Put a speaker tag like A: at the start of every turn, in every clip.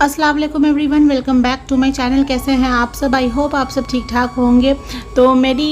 A: अस्सलाम वालेकुम everyone, welcome back to my channel. कैसे हैं आप सब? आई होप आप सब ठीक ठाक होंगे। तो मेरी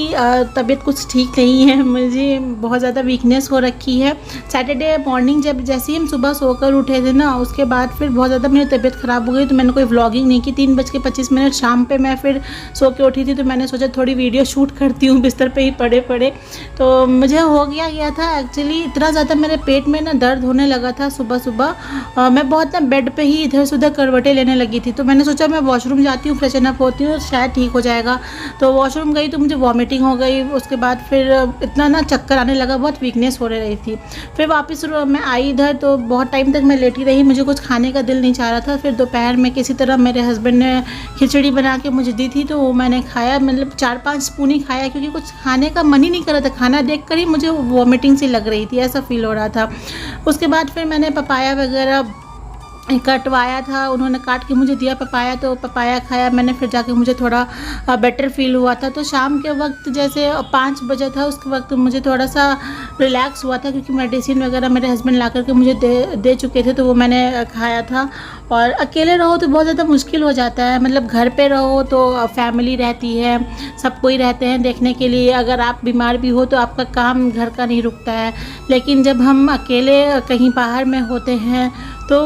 A: तबीयत कुछ ठीक नहीं है, मुझे बहुत ज़्यादा वीकनेस हो रखी है। सैटरडे मॉर्निंग जब जैसे ही हम सुबह सोकर उठे थे ना, उसके बाद फिर बहुत ज़्यादा मेरी तबीयत ख़राब हो गई। तो मैंने कोई व्लॉगिंग नहीं की। 3:25 शाम पे मैं फिर सो के उठी थी, तो मैंने सोचा थोड़ी वीडियो शूट करती हूँ बिस्तर पर ही पड़े पड़े। तो मुझे हो गया था एक्चुअली, इतना ज़्यादा मेरे पेट में ना दर्द होने लगा था सुबह सुबह। मैं बहुत ना बेड पे ही इधर से उधर करवटें लेने लगी थी। तो मैंने सोचा मैं वॉशरूम जाती हूँ, फ्रेशन अप होती हूँ, शायद ठीक हो जाएगा। तो वॉशरूम गई तो मुझे वॉमिटिंग हो गई। उसके बाद फिर इतना ना चक्कर आने लगा, बहुत वीकनेस हो रही थी। फिर वापस मैं आई इधर, तो बहुत टाइम तक मैं लेटी रही। मुझे कुछ खाने का दिल नहीं चाह रहा था। फिर दोपहर में किसी तरह मेरे हस्बैंड ने खिचड़ी बना के मुझे दी थी, तो वो मैंने खाया। मतलब 4-5 स्पून ही खाया, क्योंकि कुछ खाने का मन ही नहीं कर रहा था। खाना देख कर ही मुझे वॉमिटिंग सी लग रही थी, ऐसा फील हो रहा था। उसके बाद फिर मैंने पपाया वगैरह कटवाया था, उन्होंने काट के मुझे दिया पपाया, तो पपाया खाया मैंने। फिर जाके मुझे थोड़ा बेटर फील हुआ था। तो शाम के वक्त जैसे 5 बजे था, उसके वक्त मुझे थोड़ा सा रिलैक्स हुआ था, क्योंकि मेडिसिन वगैरह मेरे हस्बैंड ला करके मुझे दे चुके थे, तो वो मैंने खाया था। और अकेले रहो तो बहुत ज़्यादा मुश्किल हो जाता है। मतलब घर पे रहो तो फैमिली रहती है, सब कोई रहते हैं देखने के लिए। अगर आप बीमार भी हो तो आपका काम घर का नहीं रुकता है। लेकिन जब हम अकेले कहीं बाहर में होते हैं, तो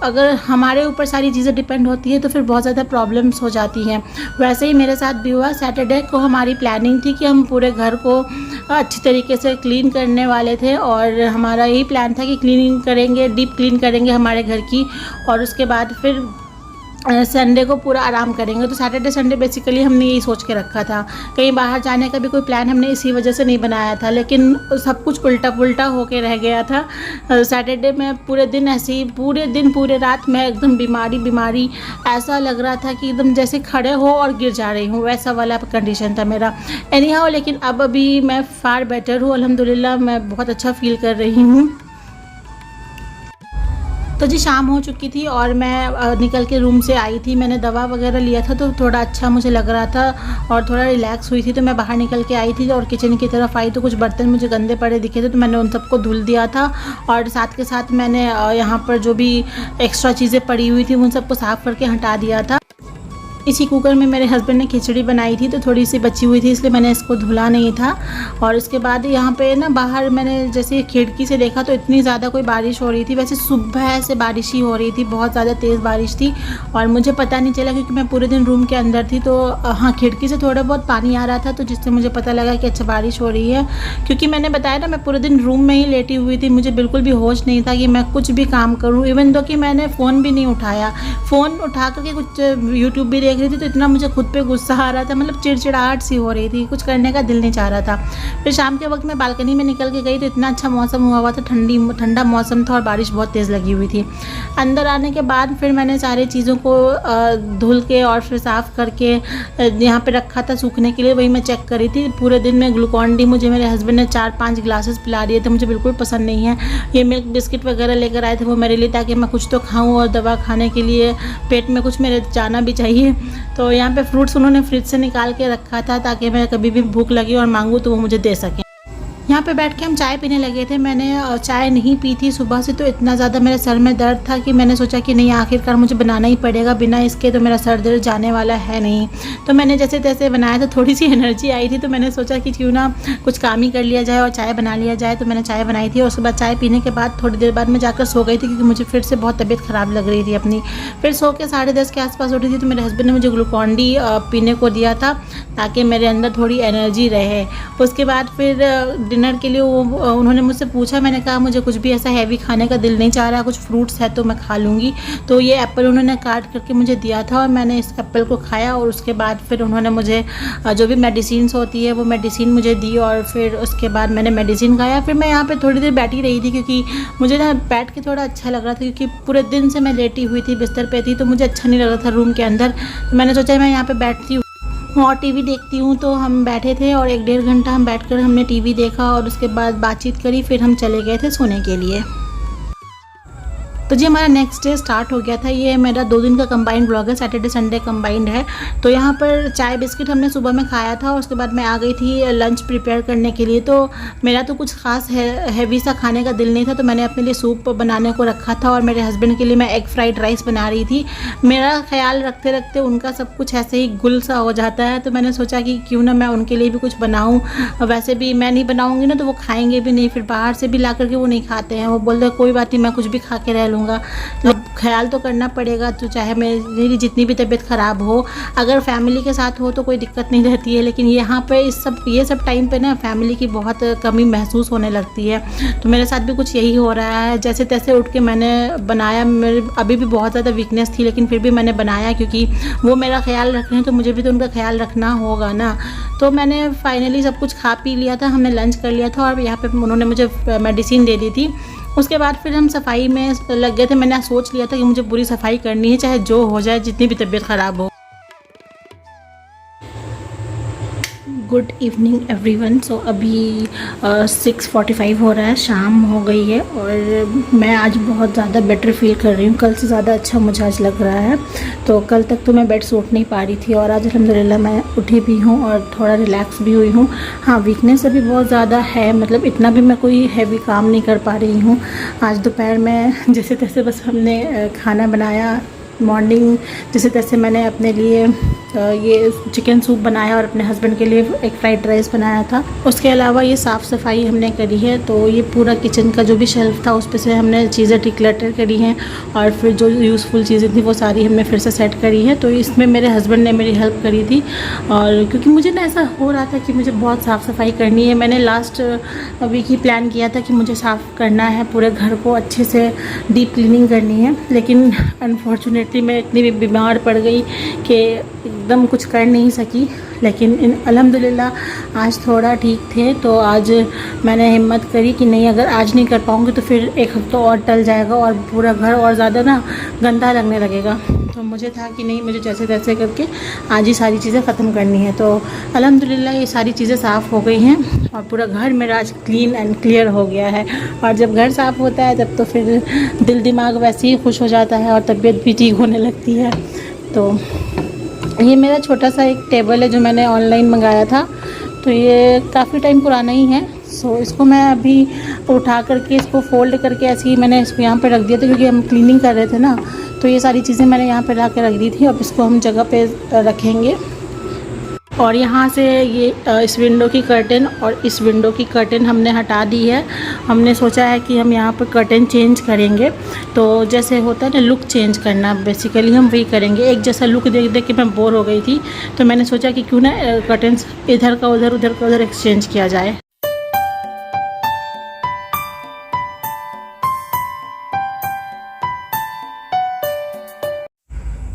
A: अगर हमारे ऊपर सारी चीज़ें डिपेंड होती है, तो फिर बहुत ज़्यादा प्रॉब्लम्स हो जाती हैं। वैसे ही मेरे साथ भी हुआ। सैटरडे को हमारी प्लानिंग थी कि हम पूरे घर को अच्छी तरीके से क्लीन करने वाले थे, और हमारा यही प्लान था कि क्लीनिंग करेंगे, डीप क्लीन करेंगे हमारे घर की, और उसके बाद फिर संडे को पूरा आराम करेंगे। तो सैटरडे संडे बेसिकली हमने यही सोच के रखा था। कहीं बाहर जाने का भी कोई प्लान हमने इसी वजह से नहीं बनाया था, लेकिन सब कुछ उल्टा पुल्टा होके रह गया था। सैटरडे में पूरे दिन ऐसे ही, पूरे दिन पूरे रात में एकदम बीमारी ऐसा लग रहा था कि एकदम जैसे खड़े हो और गिर जा रही हूँ, वैसा वाला कंडीशन था मेरा। एनी हाउ, लेकिन अब अभी मैं फार बेटर हूँ, अल्हम्दुलिल्लाह। मैं बहुत अच्छा फील कर रही हूँ। तो जी शाम हो चुकी थी और मैं निकल के रूम से आई थी। मैंने दवा वगैरह लिया था, तो थोड़ा अच्छा मुझे लग रहा था और थोड़ा रिलैक्स हुई थी। तो मैं बाहर निकल के आई थी और किचन की तरफ आई, तो कुछ बर्तन मुझे गंदे पड़े दिखे थे, तो मैंने उन सबको धुल दिया था। और साथ के साथ मैंने यहाँ पर जो भी एक्स्ट्रा चीज़ें पड़ी हुई थी उन सबको साफ़ करके हटा दिया था। इसी कुकर में मेरे हस्बैंड ने खिचड़ी बनाई थी, तो थोड़ी सी बची हुई थी, इसलिए मैंने इसको धुला नहीं था। और उसके बाद यहाँ पे ना बाहर मैंने जैसे खिड़की से देखा, तो इतनी ज़्यादा कोई बारिश हो रही थी। वैसे सुबह से बारिश ही हो रही थी, बहुत ज़्यादा तेज़ बारिश थी, और मुझे पता नहीं चला क्योंकि मैं पूरे दिन रूम के अंदर थी। तो हाँ, खिड़की से थोड़ा बहुत पानी आ रहा था, तो जिससे मुझे पता लगा कि अच्छा बारिश हो रही है। क्योंकि मैंने बताया ना, मैं पूरे दिन रूम में ही लेटी हुई थी, मुझे बिल्कुल भी होश नहीं था कि मैं कुछ भी काम करूँ। इवन दो कि मैंने फ़ोन भी नहीं उठाया। फ़ोन उठा करके कुछ यूट्यूब भी देख रही थी, तो इतना मुझे खुद पे गुस्सा आ रहा था। मतलब चिड़चिड़ाहट सी हो रही थी, कुछ करने का दिल नहीं चाह रहा था। फिर शाम के वक्त मैं बालकनी में निकल के गई, तो इतना अच्छा मौसम हुआ था, ठंडा मौसम था और बारिश बहुत तेज़ लगी हुई थी। अंदर आने के बाद फिर मैंने सारी चीज़ों को धुल के और फिर साफ़ करके यहाँ पे रखा था सूखने के लिए। वही मैं चेक करी थी। पूरे दिन में ग्लूकॉन डी मुझे मेरे हस्बैंड ने 4-5 ग्लासेस पिला दिए थे, मुझे बिल्कुल पसंद नहीं है। ये मिल्क बिस्किट वगैरह लेकर आए थे वो मेरे लिए, ताकि मैं कुछ तो खाऊँ, और दवा खाने के लिए पेट में कुछ मेरे जाना भी चाहिए। तो यहाँ पे फ्रूट्स उन्होंने फ्रिज से निकाल के रखा था, ताकि मैं कभी भी भूख लगी और मांगूँ तो वो मुझे दे सकें। यहाँ पे बैठ के हम चाय पीने लगे थे। मैंने चाय नहीं पी थी सुबह से, तो इतना ज़्यादा मेरे सर में दर्द था कि मैंने सोचा कि नहीं, आखिरकार मुझे बनाना ही पड़ेगा, बिना इसके तो मेरा सर दर्द जाने वाला है नहीं। तो मैंने जैसे तैसे बनाया था, थोड़ी सी एनर्जी आई थी, तो मैंने सोचा कि क्यों ना कुछ काम ही कर लिया जाए और चाय बना लिया जाए। तो मैंने चाय बनाई थी, और उसके बाद चाय पीने के बाद थोड़ी देर बाद मैं जाकर सो गई थी, क्योंकि मुझे फिर से बहुत तबीयत ख़राब लग रही थी अपनी। फिर सो के 10:30 के आसपास उठी थी, तो मेरे हस्बैंड ने मुझे ग्लूकॉन डी पीने को दिया था, ताकि मेरे अंदर थोड़ी एनर्जी रहे। उसके बाद फिर डिनर के लिए उन्होंने मुझसे पूछा, मैंने कहा मुझे कुछ भी ऐसा हैवी खाने का दिल नहीं चाह रहा, कुछ फ्रूट्स है तो मैं खा लूँगी। तो ये एप्पल उन्होंने काट करके मुझे दिया था, और मैंने इस एप्पल को खाया। और उसके बाद फिर उन्होंने मुझे जो भी मेडिसिन्स होती है वो मेडिसिन मुझे दी, और फिर उसके बाद मैंने मेडिसिन खाया। फिर मैं यहाँ पे थोड़ी देर बैठी रही थी, क्योंकि मुझे ना बैठ के थोड़ा अच्छा लग रहा था, क्योंकि पूरे दिन से मैं लेटी हुई थी, बिस्तर पे थी, तो मुझे अच्छा नहीं लग रहा था रूम के अंदर। तो मैंने सोचा मैं यहाँ पर बैठती हूँ और टीवी देखती हूँ। तो हम बैठे थे और 1-1.5 घंटा हम बैठकर हमने टीवी देखा, और उसके बाद बातचीत करी। फिर हम चले गए थे सोने के लिए। तो जी हमारा नेक्स्ट डे स्टार्ट हो गया था। ये मेरा 2 दिन का कंबाइंड ब्लॉग है, सैटरडे संडे कंबाइंड है। तो यहाँ पर चाय बिस्किट हमने सुबह में खाया था और उसके बाद मैं आ गई थी लंच प्रिपेयर करने के लिए। तो मेरा तो कुछ खास हैवी सा खाने का दिल नहीं था, तो मैंने अपने लिए सूप बनाने को रखा था और मेरे हस्बैंड के लिए मैं एग फ्राइड राइस बना रही थी। मेरा ख्याल रखते रखते उनका सब कुछ ऐसे ही गुल सा हो जाता है, तो मैंने सोचा कि क्यों ना मैं उनके लिए भी कुछ बनाऊँ। वैसे भी मैं नहीं बनाऊँगी ना तो वो खाएँगे भी नहीं, फिर बाहर से भी ला करके वो नहीं खाते हैं। वो बोलते कोई बात नहीं, मैं कुछ भी खा के रह लूँगा। अब ख्याल तो करना पड़ेगा, तो चाहे मेरी जितनी भी तबीयत ख़राब हो, अगर फैमिली के साथ हो तो कोई दिक्कत नहीं रहती है, लेकिन यहाँ पे ये सब टाइम पे ना फैमिली की बहुत कमी महसूस होने लगती है। तो मेरे साथ भी कुछ यही हो रहा है। जैसे तैसे उठ के मैंने बनाया। मेरे अभी भी बहुत ज़्यादा वीकनेस थी, लेकिन फिर भी मैंने बनाया, क्योंकि वो मेरा ख्याल रख रहे हैं तो मुझे भी तो उनका ख्याल रखना होगा ना। तो मैंने फाइनली सब कुछ खा पी लिया था, हमने लंच कर लिया था और यहाँ पे उन्होंने मुझे मेडिसिन दे दी थी। उसके बाद फिर हम सफाई में लग गए थे। मैंने सोच लिया था कि मुझे पूरी सफाई करनी है, चाहे जो हो जाए, जितनी भी तबीयत ख़राब हो। Good evening everyone. सो अभी 6:45 हो रहा है, शाम हो गई है और मैं आज बहुत ज़्यादा बेटर फील कर रही हूँ। कल से ज़्यादा अच्छा मुझे आज लग रहा है। तो कल तक तो मैं बेड से उठ नहीं पा रही थी और आज अल्हम्दुलिल्लाह मैं उठी भी हूँ और थोड़ा रिलैक्स भी हुई हूँ। हाँ, वीकनेस अभी बहुत ज़्यादा है, मतलब इतना भी मैं कोई हैवी काम नहीं कर पा रही हूँ। आज दोपहर में जैसे तैसे बस हमने खाना बनाया। मॉर्निंग जैसे तैसे मैंने अपने लिए ये चिकन सूप बनाया और अपने हस्बैंड के लिए एक फ्राइड राइस बनाया था। उसके अलावा ये साफ़ सफाई हमने करी है। तो ये पूरा किचन का जो भी शेल्फ था उस पर से हमने चीज़ें डिक्लटर करी हैं और फिर जो यूज़फुल चीज़ें थी वो सारी हमने फिर से सेट करी है। तो इसमें मेरे हस्बैंड ने मेरी हेल्प करी थी और क्योंकि मुझे ना ऐसा हो रहा था कि मुझे बहुत साफ़ सफाई करनी है। मैंने लास्ट वीक ही प्लान किया था कि मुझे साफ़ करना है, पूरे घर को अच्छे से डीप क्लीनिंग करनी है, लेकिन अनफॉर्चुनेटली मैं इतनी बीमार पड़ गई कि एकदम कुछ कर नहीं सकी। लेकिन अल्हम्दुलिल्लाह आज थोड़ा ठीक थे, तो आज मैंने हिम्मत करी कि नहीं, अगर आज नहीं कर पाऊँगी तो फिर एक हफ्ता और टल जाएगा और पूरा घर और ज़्यादा ना गंदा लगने लगेगा। तो मुझे था कि नहीं, मुझे जैसे तैसे करके आज ही सारी चीज़ें ख़त्म करनी है। तो अल्हम्दुलिल्लाह ये सारी चीज़ें साफ़ हो गई हैं और पूरा घर मेरा आज क्लीन एंड क्लियर हो गया है। और जब घर साफ़ होता है तब तो फिर दिल दिमाग वैसे ही खुश हो जाता है और तबीयत भी ठीक होने लगती है। तो ये मेरा छोटा सा एक टेबल है जो मैंने ऑनलाइन मंगाया था। तो ये काफ़ी टाइम पुराना ही है। सो इसको मैं अभी उठा करके इसको फोल्ड करके ऐसे ही मैंने इसको यहाँ पे रख दिया था, क्योंकि हम क्लीनिंग कर रहे थे ना। तो ये सारी चीज़ें मैंने यहाँ पे ला के रख दी थी। अब इसको हम जगह पे रखेंगे। और यहाँ से ये इस विंडो की कर्टेन और इस विंडो की कर्टेन हमने हटा दी है। हमने सोचा है कि हम यहाँ पर कर्टेन चेंज करेंगे। तो जैसे होता है ना लुक चेंज करना, बेसिकली हम वही करेंगे। एक जैसा लुक देख देख के मैं बोर हो गई थी, तो मैंने सोचा कि क्यों ना कर्टेन्स इधर का उधर, उधर का उधर एक्सचेंज किया जाए।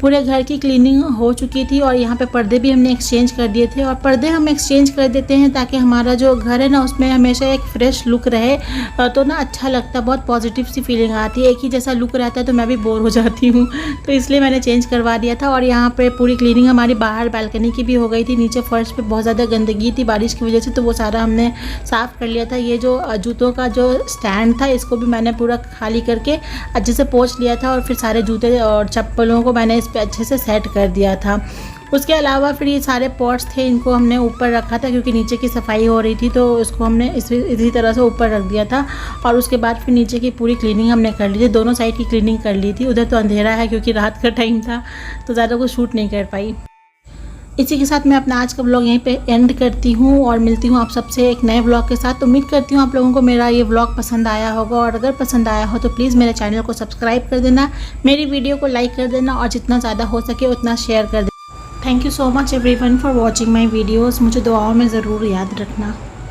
A: पूरे घर की क्लीनिंग हो चुकी थी और यहाँ पे पर्दे भी हमने एक्सचेंज कर दिए थे। और पर्दे हम एक्सचेंज कर देते हैं ताकि हमारा जो घर है ना उसमें हमेशा एक फ़्रेश लुक रहे, तो ना अच्छा लगता है, बहुत पॉजिटिव सी फीलिंग आती है। एक ही जैसा लुक रहता है तो मैं भी बोर हो जाती हूँ, तो इसलिए मैंने चेंज करवा दिया था। और यहाँ पर पूरी क्लीनिंग हमारी बाहर बालकनी की भी हो गई थी। नीचे फर्श पर बहुत ज़्यादा गंदगी थी बारिश की वजह से, तो वो सारा हमने साफ़ कर लिया था। ये जो जूतों का जो स्टैंड था इसको भी मैंने पूरा खाली करके अच्छे से पोंछ लिया था और फिर सारे जूते और चप्पलों को मैंने पे अच्छे से सेट कर दिया था। उसके अलावा फिर ये सारे पॉट्स थे, इनको हमने ऊपर रखा था क्योंकि नीचे की सफाई हो रही थी, तो इसको हमने इसी तरह से ऊपर रख दिया था। और उसके बाद फिर नीचे की पूरी क्लीनिंग हमने कर ली थी, दोनों साइड की क्लीनिंग कर ली थी। उधर तो अंधेरा है क्योंकि रात का टाइम था, तो ज़्यादा कुछ शूट नहीं कर पाई। इसी के साथ मैं अपना आज का व्लॉग यहीं पे एंड करती हूँ और मिलती हूँ आप सबसे एक नए व्लॉग के साथ। उम्मीद करती हूँ आप लोगों को मेरा ये व्लॉग पसंद आया होगा, और अगर पसंद आया हो तो प्लीज़ मेरे चैनल को सब्सक्राइब कर देना, मेरी वीडियो को लाइक कर देना और जितना ज़्यादा हो सके उतना शेयर कर देना। Thank you so much everyone for watching my videos. मुझे दुआओं में ज़रूर याद रखना।